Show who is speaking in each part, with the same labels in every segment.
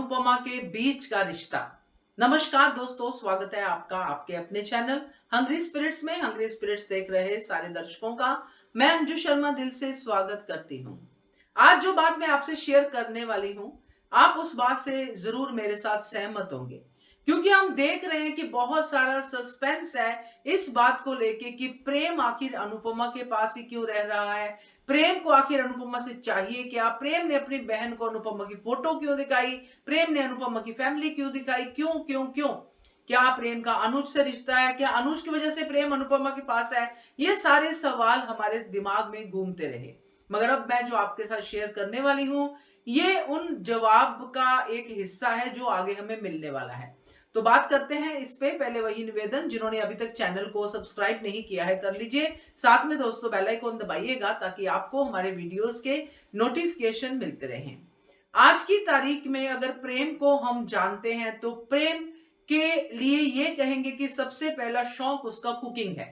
Speaker 1: अनुपमा के बीच का रिश्ता। नमस्कार दोस्तों, स्वागत है आपका आपके अपने चैनल हंग्री स्पिरिट्स में। हंग्री स्पिरिट्स देख रहे सारे दर्शकों का मैं अंजू शर्मा दिल से स्वागत करती हूँ। आज जो बात मैं आपसे शेयर करने वाली हूँ, आप उस बात से जरूर मेरे साथ सहमत होंगे, क्योंकि हम देख रहे हैं कि बहुत सारा सस्पेंस है इस बात को लेके कि प्रेम आखिर अनुपमा के पास ही क्यों रह रहा है, प्रेम को आखिर अनुपमा से चाहिए क्या, प्रेम ने अपनी बहन को अनुपमा की फोटो क्यों दिखाई, प्रेम ने अनुपमा की फैमिली क्यों दिखाई, क्यों क्यों क्यों, क्या प्रेम का अनुज से रिश्ता है, क्या अनुज की वजह से प्रेम अनुपमा के पास है। ये सारे सवाल हमारे दिमाग में घूमते रहे, मगर अब मैं जो आपके साथ शेयर करने वाली हूं ये उन जवाब का एक हिस्सा है जो आगे हमें मिलने वाला है। तो बात करते हैं इस पे। पहले वही निवेदन, जिन्होंने अभी तक चैनल को सब्सक्राइब नहीं किया है कर लीजिए, साथ में दोस्तों बेल आइकन दबाइएगा ताकि आपको हमारे वीडियोस के नोटिफिकेशन मिलते रहें। आज की तारीख में अगर प्रेम को हम जानते हैं तो प्रेम के लिए ये कहेंगे कि सबसे पहला शौक उसका कुकिंग है।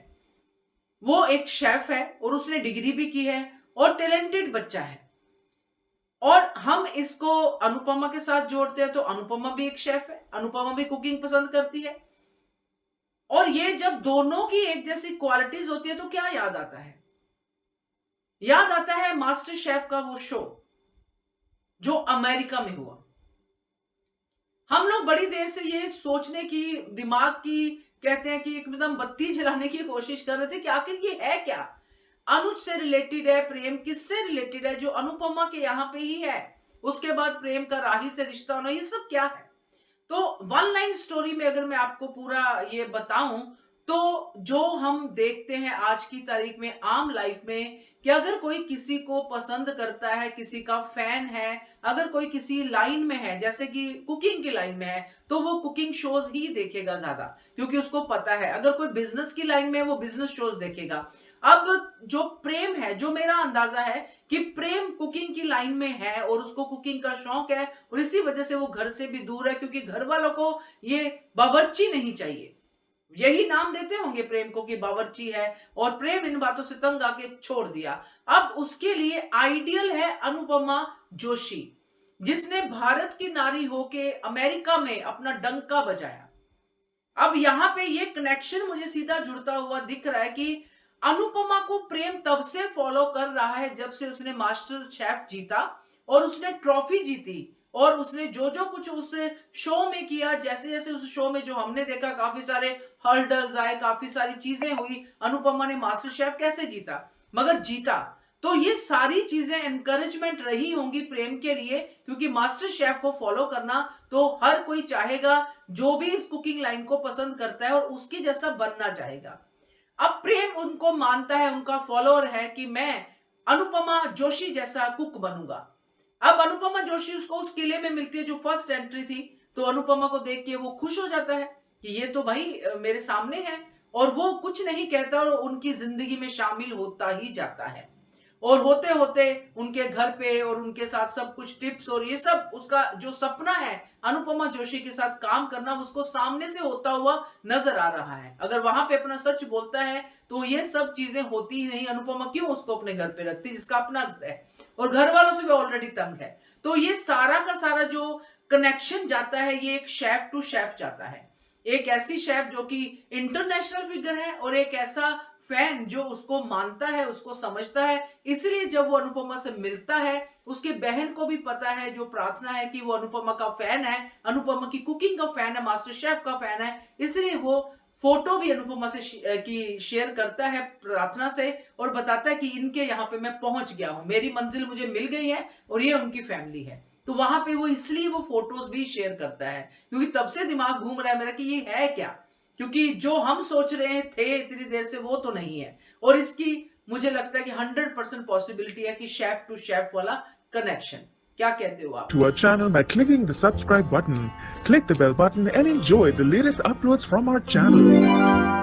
Speaker 1: वो एक शेफ है और उसने डिग्री भी की है और टैलेंटेड बच्चा है, और हम इसको अनुपमा के साथ जोड़ते हैं तो अनुपमा भी एक शेफ है, अनुपमा भी कुकिंग पसंद करती है। और ये जब दोनों की एक जैसी क्वालिटीज होती है तो क्या याद आता है? याद आता है मास्टर शेफ का वो शो जो अमेरिका में हुआ। हम लोग बड़ी देर से ये सोचने की, दिमाग की कहते हैं कि एकदम बत्ती जलाने की कोशिश कर रहे थे कि आखिर ये है क्या, अनुज से रिलेटेड है, प्रेम किससे रिलेटेड है, जो अनुपमा के यहां पे ही है, उसके बाद प्रेम का राही से रिश्ता होना, ये सब क्या है। तो वन लाइन स्टोरी में अगर मैं आपको पूरा ये बताऊं तो जो हम देखते हैं आज की तारीख में आम लाइफ में कि अगर कोई किसी को पसंद करता है, किसी का फैन है, अगर कोई किसी लाइन में है, जैसे कि कुकिंग की लाइन में है, तो वो कुकिंग शोज ही देखेगा ज्यादा, क्योंकि उसको पता है। अगर कोई बिजनेस की लाइन में है वो बिजनेस शोज देखेगा। अब जो प्रेम है, जो मेरा अंदाजा है कि प्रेम कुकिंग की लाइन में है और उसको कुकिंग का शौक है, और इसी वजह से वो घर से भी दूर है, क्योंकि घर वालों को ये बावर्ची नहीं चाहिए। यही नाम देते होंगे प्रेम को कि बावर्ची है, और प्रेम इन बातों से तंग आके छोड़ दिया। अब उसके लिए आइडियल है अनुपमा जोशी, जिसने भारत की नारी होके अमेरिका में अपना डंका बजाया। अब यहां पे ये कनेक्शन मुझे सीधा जुड़ता हुआ दिख रहा है कि अनुपमा को प्रेम तब से फॉलो कर रहा है जब से उसने मास्टर शेफ जीता और उसने ट्रॉफी जीती, और उसने जो जो कुछ उस शो में किया, जैसे जैसे उस शो में जो हमने देखा, काफी सारे हर्डल्स आए, काफी सारी चीजें हुई, अनुपमा ने मास्टर शेफ कैसे जीता, मगर जीता। तो ये सारी चीजें एनकरेजमेंट रही होंगी प्रेम के लिए, क्योंकि मास्टर शेफ को फॉलो करना तो हर कोई चाहेगा जो भी इस कुकिंग लाइन को पसंद करता है और उसकी जैसा बनना चाहेगा। अब प्रेम उनको मानता है, उनका फॉलोअर है कि मैं अनुपमा जोशी जैसा कुक बनूंगा। अब अनुपमा जोशी उसको उस किले में मिलती है जो फर्स्ट एंट्री थी, तो अनुपमा को देख के वो खुश हो जाता है कि ये तो भाई मेरे सामने है, और वो कुछ नहीं कहता और उनकी जिंदगी में शामिल होता ही जाता है। और होते होते उनके घर पे और उनके साथ सब कुछ टिप्स और ये सब, उसका जो सपना है अनुपमा जोशी के साथ काम करना, उसको सामने से होता हुआ नजर आ रहा है। अगर वहां पे अपना सच बोलता है तो ये सब चीजें होती ही नहीं। अनुपमा क्यों उसको अपने घर पे रखती, जिसका अपना घर है और घर वालों से भी ऑलरेडी तंग है। तो ये सारा का सारा जो कनेक्शन जाता है, ये एक शेफ टू शेफ जाता है। एक ऐसी शेफ जो कि इंटरनेशनल फिगर है और एक ऐसा फैन जो उसको मानता है, उसको समझता है। इसलिए जब वो अनुपमा से मिलता है, उसकी बहन को भी पता है, जो प्रार्थना है कि वो अनुपमा का फैन है, अनुपमा की कुकिंग का फैन है, मास्टर शेफ का फैन है, इसलिए वो फोटो भी अनुपमा से की शेयर करता है प्रार्थना से, और बताता है कि इनके यहाँ पे मैं पहुंच गया हूं, मेरी मंजिल मुझे मिल गई है और ये उनकी फैमिली है। तो वहां पे वो इसलिए वो फोटोज भी शेयर करता है, क्योंकि तब से दिमाग घूम रहा है मेरा कि ये है क्या, क्योंकि जो हम सोच रहे थे इतनी देर से वो तो नहीं है। और इसकी मुझे लगता है कि 100% पॉसिबिलिटी है कि शेफ टू शेफ वाला कनेक्शन। क्या कहते हो आप?
Speaker 2: To our channel by clicking the subscribe button. Click the bell button and enjoy the latest uploads from our channel.